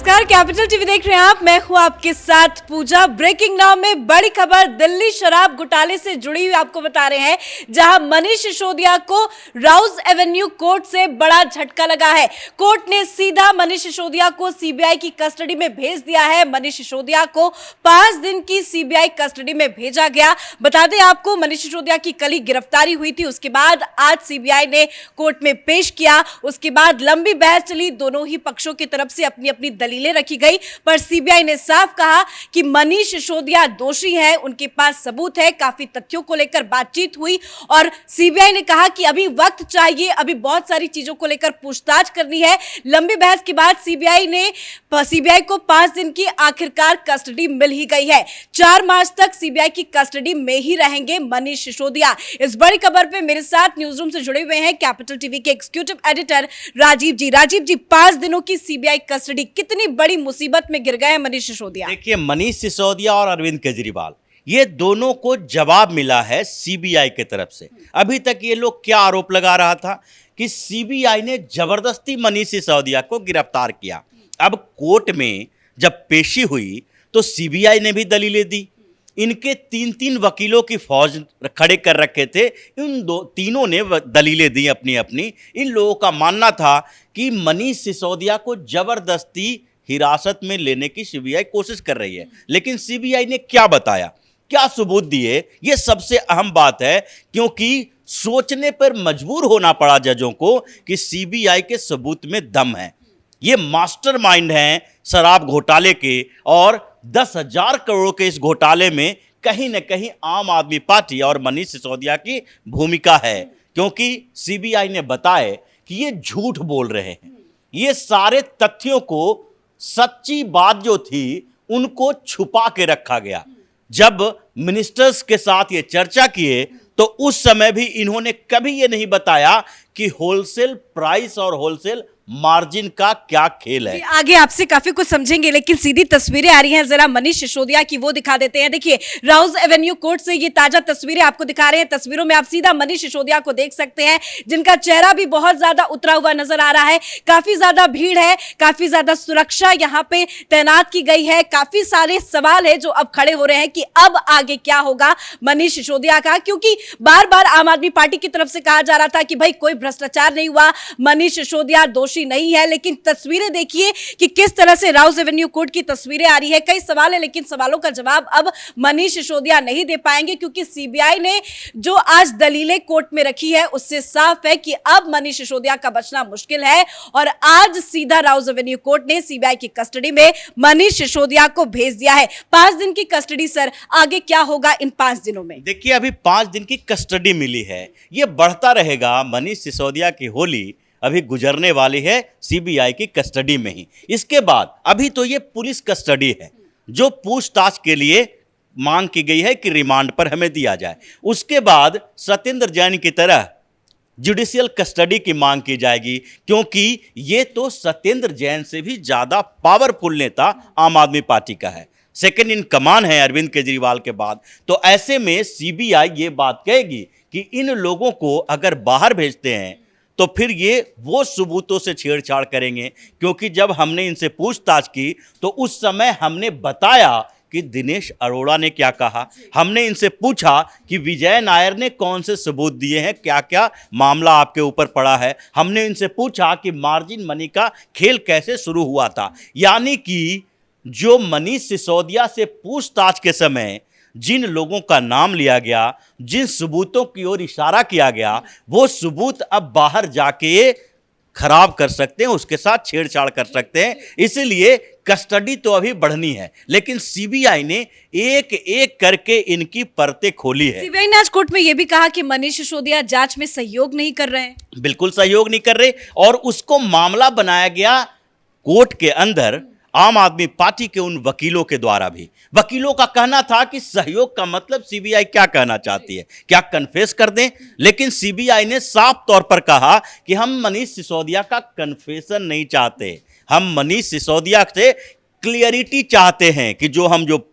नमस्कार, capital TV देख रहे हैं आप। मैं हूं आपके साथ पूजा। ब्रेकिंग नाउ में बड़ी खबर दिल्ली शराब घोटाले से जुड़ी हुई आपको बता रहे हैं, जहां मनीष सिसोदिया को राउज एवेन्यू कोर्ट से बड़ा झटका लगा है। कोर्ट ने सीधा मनीष सिसोदिया को सीबीआई की कस्टडी में भेज दिया है। मनीष सिसोदिया को 5 दिन की सीबीआई कस्टडी में भेजा गया। बता दें आपको, मनीष सिसोदिया की कल ही गिरफ्तारी हुई थी, उसके बाद आज सीबीआई ने कोर्ट में पेश किया। उसके बाद लंबी बहस चली, दोनों ही पक्षों की तरफ से अपनी अपनी दलीलें रखी गई, पर सीबीआई ने साफ कहा कि मनीष सिसोदिया दोषी है, उनके पास सबूत है। काफी तथ्यों को लेकर बातचीत हुई और सीबीआई ने कहा कि अभी वक्त चाहिए, अभी बहुत सारी चीजों को लेकर पूछताछ करनी है। लंबी बहस के बाद सीबीआई को 5 दिन की आखिरकार कस्टडी मिल ही गई है। 4 मार्च तक सीबीआई की कस्टडी में ही रहेंगे मनीष सिसोदिया। इस बड़ी खबर पे मेरे साथ न्यूज रूम से जुड़े हुए हैं कैपिटल टीवी के एग्जीक्यूटिव एडिटर राजीव जी। राजीव जी, 5 दिनों की सीबीआई कस्टडी, कितनी बड़ी मुसीबत में गिर गए हैं मनीष सिसोदिया? देखिए, मनीष सिसोदिया और अरविंद केजरीवाल, ये दोनों को जवाब मिला है सीबीआई की तरफ से। अभी तक ये लोग क्या आरोप लगा रहा था कि सीबीआई ने जबरदस्ती मनीष सिसोदिया को गिरफ्तार किया। अब कोर्ट में जब पेशी हुई तो सीबीआई ने भी दलीलें दी। इनके 3 वकीलों की फौज खड़े कर रखे थे, तीनों ने दलीलें दी अपनी अपनी। इन लोगों का मानना था कि मनीष सिसोदिया को जबरदस्ती हिरासत में लेने की सीबीआई कोशिश कर रही है। लेकिन सीबीआई ने क्या बताया, क्या सबूत दिए, ये सबसे अहम बात है, क्योंकि सोचने पर मजबूर होना पड़ा जजों को कि सीबीआई के सबूत में दम है। ये मास्टरमाइंड हैं शराब घोटाले के, और 10,000 करोड़ के इस घोटाले में कहीं न कहीं आम आदमी पार्टी और मनीष सिसोदिया की भूमिका है, क्योंकि सीबीआई ने बताया कि ये झूठ बोल रहे हैं। ये सारे तथ्यों को, सच्ची बात जो थी उनको छुपा के रखा गया। जब मिनिस्टर्स के साथ ये चर्चा किए तो उस समय भी इन्होंने कभी ये नहीं बताया कि होलसेल प्राइस और होलसेल मार्जिन का क्या खेल है। आगे आपसे काफी कुछ समझेंगे, लेकिन सीधी तस्वीरें आ रही हैं, जरा मनीष सिसोदिया की वो दिखा देते हैं। देखिए, राउज एवेन्यू कोर्ट से ये ताजा तस्वीरें आपको दिखा रहे हैं। तस्वीरों में आप सीधा मनीष सिसोदिया को देख सकते हैं, जिनका चेहरा भी बहुत ज्यादा उतरा हुआ नजर आ रहा है। काफी ज्यादा भीड़ है, काफी ज्यादा सुरक्षा यहाँ पे तैनात की गई है। काफी सारे सवाल है जो अब खड़े हो रहे हैं कि अब आगे क्या होगा मनीष सिसोदिया का, क्योंकि बार बार आम आदमी पार्टी की तरफ से कहा जा रहा था कि भाई कोई भ्रष्टाचार नहीं हुआ, मनीष सिसोदिया दोषी नहीं है। लेकिन तस्वीरें देखिए कि किस तरह से राउज एवेन्यू कोर्ट की तस्वीरें आ रही है। कई सवाल है, लेकिन सवालों का जवाब अब मनीष सिसोदिया नहीं दे पाएंगे, क्योंकि सीबीआई ने जो आज दलीलें कोर्ट में रखी है उससे साफ है कि अब मनीष सिसोदिया का बचना मुश्किल है। और आज सीधा राउज एवेन्यू कोर्ट ने सीबीआई की कस्टडी में मनीष सिसोदिया को भेज दिया है। 5 दिन की कस्टडी। सर, आगे क्या होगा इन 5 दिनों में? देखिए, अभी 5 दिन की कस्टडी मिली है, ये बढ़ता रहेगा। मनीष सिसोदिया की होली अभी गुजरने वाली है सीबीआई की कस्टडी में ही। इसके बाद अभी तो ये पुलिस कस्टडी है, जो पूछताछ के लिए मांग की गई है कि रिमांड पर हमें दिया जाए। उसके बाद सत्येंद्र जैन की तरह जुडिशियल कस्टडी की मांग की जाएगी, क्योंकि ये तो सत्येंद्र जैन से भी ज़्यादा पावरफुल नेता आम आदमी पार्टी का है, सेकेंड इन कमान है अरविंद केजरीवाल के बाद। तो ऐसे में सीबीआई ये बात कहेगी कि इन लोगों को अगर बाहर भेजते हैं तो फिर ये वो सबूतों से छेड़छाड़ करेंगे, क्योंकि जब हमने इनसे पूछताछ की तो उस समय हमने बताया कि दिनेश अरोड़ा ने क्या कहा। हमने इनसे पूछा कि विजय नायर ने कौन से सबूत दिए हैं, क्या क्या मामला आपके ऊपर पड़ा है। हमने इनसे पूछा कि मार्जिन मनी का खेल कैसे शुरू हुआ था। यानी कि जो मनीष सिसोदिया से पूछताछ के समय जिन लोगों का नाम लिया गया, जिन सबूतों की ओर इशारा किया गया, वो सबूत अब बाहर जाके खराब कर सकते हैं, उसके साथ छेड़छाड़ कर सकते हैं। इसलिए कस्टडी तो अभी बढ़नी है, लेकिन सीबीआई ने एक एक करके इनकी परतें खोली है। सीबीआई ने आज कोर्ट में यह भी कहा कि मनीष सिसोदिया जांच में सहयोग नहीं कर रहे हैं। बिल्कुल सहयोग नहीं कर रहे, और उसको मामला बनाया गया कोर्ट के अंदर आम आदमी पार्टी के उन वकीलों के द्वारा भी। वकीलों का कहना था कि सहयोग का मतलब सीबीआई क्या कहना चाहती है, क्या कन्फेस कर दें। लेकिन सीबीआई ने साफ तौर पर कहा कि हम मनीष सिसोदिया का कन्फेशन नहीं चाहते, हम मनीष सिसोदिया से क्लियरिटी चाहते हैं कि जो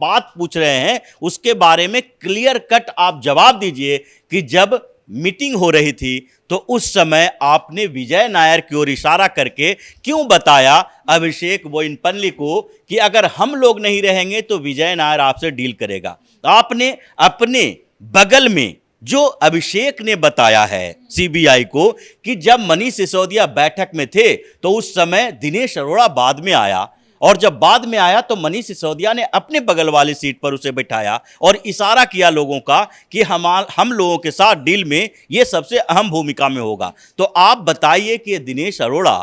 बात पूछ रहे हैं उसके बारे में क्लियर कट आप जवाब दीजिए कि जब मीटिंग हो रही थी तो उस समय आपने विजय नायर की ओर इशारा करके क्यों बताया अभिषेक बोइनपल्ली को कि अगर हम लोग नहीं रहेंगे तो विजय नायर आपसे डील करेगा। आपने अपने बगल में जो अभिषेक ने बताया है सीबीआई को कि जब मनीष सिसोदिया बैठक में थे तो उस समय दिनेश अरोड़ा बाद में आया, और जब बाद में आया तो मनीष सिसोदिया ने अपने बगल वाली सीट पर उसे बिठाया और इशारा किया लोगों का कि हम लोगों के साथ डील में ये सबसे अहम भूमिका में होगा। तो आप बताइए कि दिनेश अरोड़ा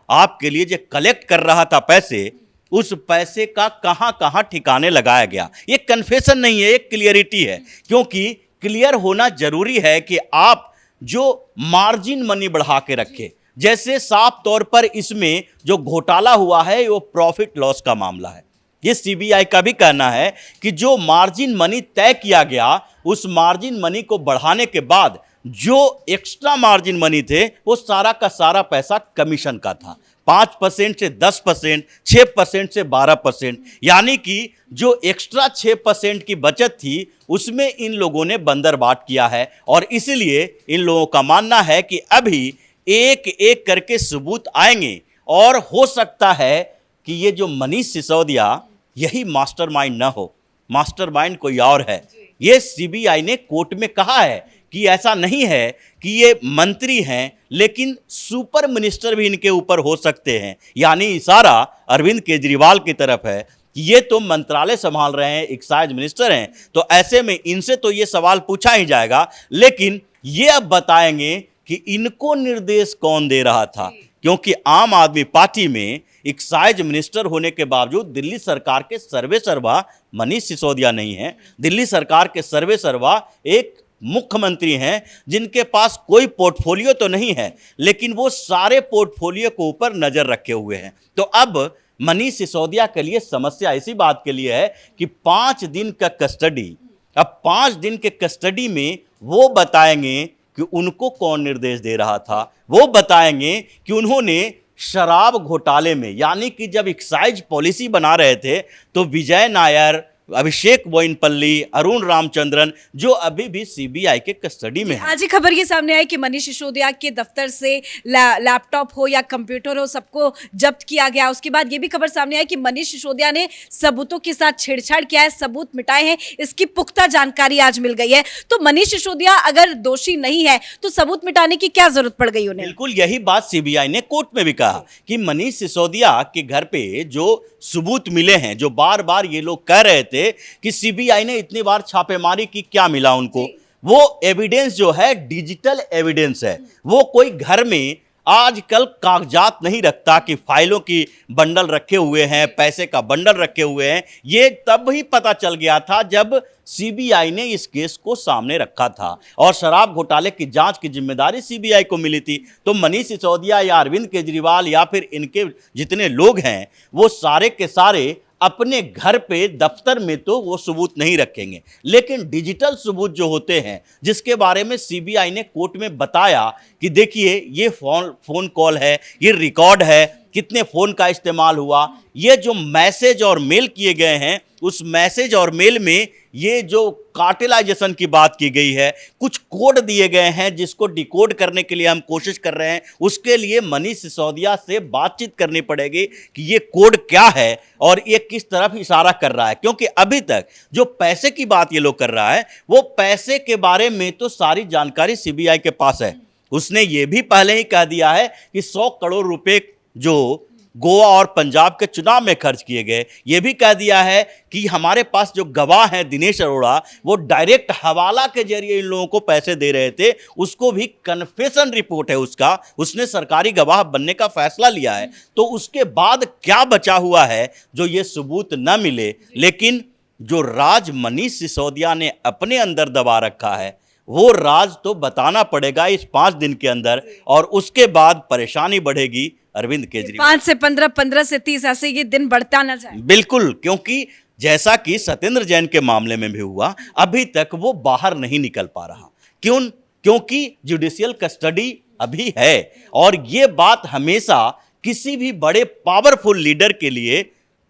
आपके लिए जो कलेक्ट कर रहा था पैसे, उस पैसे का कहां कहां ठिकाने लगाया गया? ये कन्फेशन नहीं है, एक क्लियरिटी है, क्योंकि क्लियर होना जरूरी है कि आप जो मार्जिन मनी बढ़ा के रखे, जैसे साफ तौर पर इसमें जो घोटाला हुआ है वो प्रॉफिट लॉस का मामला है। ये सीबीआई का भी कहना है कि जो मार्जिन मनी तय किया गया, उस मार्जिन मनी को बढ़ाने के बाद जो एक्स्ट्रा मार्जिन मनी थे वो सारा का सारा पैसा कमीशन का था। 5% से 10%, 6% से 12%, यानी कि जो एक्स्ट्रा 6% की बचत थी उसमें इन लोगों ने बंदरबाट किया है। और इसलिए इन लोगों का मानना है कि अभी एक एक करके सबूत आएंगे और हो सकता है कि ये जो मनीष सिसोदिया यही मास्टरमाइंड ना हो, मास्टरमाइंड कोई और है। ये सीबीआई ने कोर्ट में कहा है कि ऐसा नहीं है कि ये मंत्री हैं, लेकिन सुपर मिनिस्टर भी इनके ऊपर हो सकते हैं। यानी इशारा अरविंद केजरीवाल की तरफ है कि ये तो मंत्रालय संभाल रहे हैं, एक्साइज मिनिस्टर हैं, तो ऐसे में इनसे तो ये सवाल पूछा ही जाएगा, लेकिन ये अब बताएंगे कि इनको निर्देश कौन दे रहा था, क्योंकि आम आदमी पार्टी में एक्साइज मिनिस्टर होने के बावजूद दिल्ली सरकार के सर्वे सर्वा मनीष सिसोदिया नहीं है। दिल्ली सरकार के सर्वे सर्वा एक मुख्यमंत्री हैं जिनके पास कोई पोर्टफोलियो तो नहीं है, लेकिन वो सारे पोर्टफोलियो को ऊपर नजर रखे हुए हैं। तो अब मनीष सिसोदिया के लिए समस्या इसी बात के लिए है कि 5 दिन का कस्टडी, अब 5 दिन के कस्टडी में वो बताएंगे कि उनको कौन निर्देश दे रहा था, वो बताएंगे कि उन्होंने शराब घोटाले में, यानी कि जब एक्साइज पॉलिसी बना रहे थे तो विजय नायर, अभिषेक बोइनपल्ली, अरुण रामचंद्रन जो अभी भी सीबीआई के कस्टडी में है। आज ही खबर ये सामने आई कि मनीष सिसोदिया के दफ्तर से लैपटॉप हो या कंप्यूटर हो, सबको जब्त किया गया। उसके बाद ये भी खबर सामने आई कि मनीष सिसोदिया ने सबूतों के साथ छेड़छाड़ किया है, सबूत मिटाए हैं, इसकी पुख्ता जानकारी आज मिल गई है। तो मनीष सिसोदिया अगर दोषी नहीं है तो सबूत मिटाने की क्या जरूरत पड़ गई उन्हें? बिल्कुल यही बात सीबीआई ने कोर्ट में भी कहा कि मनीष सिसोदिया के घर पे जो सबूत मिले हैं, जो बार बार ये लोग कह रहे थे कि सीबीआई ने इतनी बार छापेमारी की, क्या मिला उनको, वो एविडेंस जो है डिजिटल एविडेंस है। वो कोई घर में आजकल कागजात नहीं रखता कि फाइलों की बंडल रखे हुए हैं, पैसे का बंडल रखे हुए हैं। ये तब ही पता चल गया था जब सीबीआई ने इस केस को सामने रखा था और शराब घोटाले की जांच की जिम्मेदारी सीबीआई को मिली थी। तो मनीष सिसोदिया या अरविंद केजरीवाल या फिर इनके जितने लोग हैं वो सारे के सारे अपने घर पे दफ्तर में तो वो सबूत नहीं रखेंगे, लेकिन डिजिटल सबूत जो होते हैं, जिसके बारे में सीबीआई ने कोर्ट में बताया कि देखिए ये फोन कॉल है, ये रिकॉर्ड है, कितने फ़ोन का इस्तेमाल हुआ, ये जो मैसेज और मेल किए गए हैं, उस मैसेज और मेल में ये जो कार्टेलाइजेशन की बात की गई है, कुछ कोड दिए गए हैं जिसको डिकोड करने के लिए हम कोशिश कर रहे हैं। उसके लिए मनीष सिसोदिया से बातचीत करनी पड़ेगी कि ये कोड क्या है और ये किस तरफ इशारा कर रहा है, क्योंकि अभी तक जो पैसे की बात ये लोग कर रहा है वो पैसे के बारे में तो सारी जानकारी सीबीआई के पास है। उसने ये भी पहले ही कह दिया है कि 100 करोड़ रुपए जो गोवा और पंजाब के चुनाव में खर्च किए गए, ये भी कह दिया है कि हमारे पास जो गवाह हैं दिनेश अरोड़ा, वो डायरेक्ट हवाला के जरिए इन लोगों को पैसे दे रहे थे। उसको भी कन्फेशन रिपोर्ट है उसका, उसने सरकारी गवाह बनने का फैसला लिया है। तो उसके बाद क्या बचा हुआ है जो ये सबूत न मिले, लेकिन जो राज मनीष सिसोदिया ने अपने अंदर दबा रखा है वो राज तो बताना पड़ेगा इस 5 दिन के अंदर, और उसके बाद परेशानी बढ़ेगी अरविंद केजरीवाल। 5 से 15, 15 से 30 ऐसे ये दिन बढ़ता ना जाए। बिल्कुल, क्योंकि जैसा कि सत्येंद्र जैन के मामले में भी हुआ, अभी तक वो बाहर नहीं निकल पा रहा। क्योंकि जुडिशियल कस्टडी अभी है, और ये बात हमेशा किसी भी बड़े पावरफुल लीडर के लिए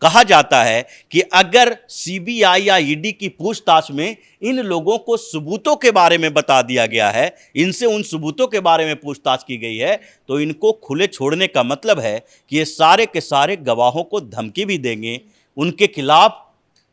कहा जाता है कि अगर सीबीआई या ईडी की पूछताछ में इन लोगों को सबूतों के बारे में बता दिया गया है, इनसे उन सबूतों के बारे में पूछताछ की गई है, तो इनको खुले छोड़ने का मतलब है कि ये सारे के सारे गवाहों को धमकी भी देंगे, उनके खिलाफ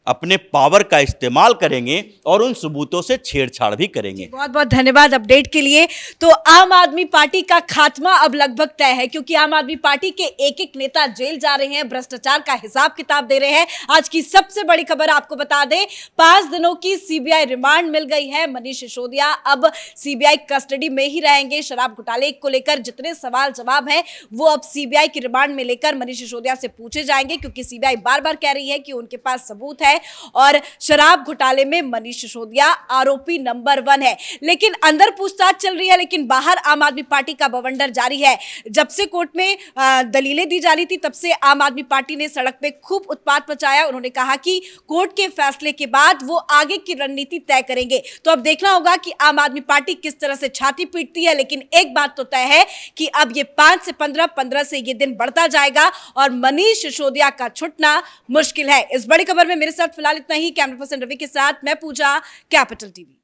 अपने पावर का इस्तेमाल करेंगे और उन सबूतों से छेड़छाड़ भी करेंगे। बहुत बहुत धन्यवाद अपडेट के लिए। तो आम आदमी पार्टी का खात्मा अब लगभग तय है, क्योंकि आम आदमी पार्टी के एक एक नेता जेल जा रहे हैं, भ्रष्टाचार का हिसाब किताब दे रहे हैं। आज की सबसे बड़ी खबर आपको बता दें, 5 दिनों की सीबीआई रिमांड मिल गई है। मनीष सिसोदिया अब सीबीआई कस्टडी में ही रहेंगे। शराब घोटाले को लेकर जितने सवाल जवाब हैं वो अब सीबीआई की रिमांड में लेकर मनीष सिसोदिया से पूछे जाएंगे, क्योंकि सीबीआई बार बार कह रही है कि उनके पास सबूत है और शराब घोटाले में मनीष सिसोदिया आरोपी नंबर 1 है। लेकिन अंदर पूछताछ चल रही है, लेकिन बाहर आम आदमी पार्टी का बवंडर जारी है। जब से कोर्ट में दलीलें दी जा रही थी, तब से आम आदमी पार्टी ने सड़क पे खूब उत्पात मचाया। उन्होंने कहा कि कोर्ट के फैसले के बाद वो आगे की रणनीति तय करेंगे। तो अब देखना होगा कि आम आदमी पार्टी किस तरह से छाती पीटती है। लेकिन एक बात तो तय है कि अब ये 5 से 15, 15 से ये दिन बढ़ता जाएगा और मनीष सिसोदिया का छुटना मुश्किल है। इस बड़ी खबर में मेरे साथ फिलहाल इतना ही। कैमरा पर्सन रवि के साथ मैं पूजा, कैपिटल टीवी।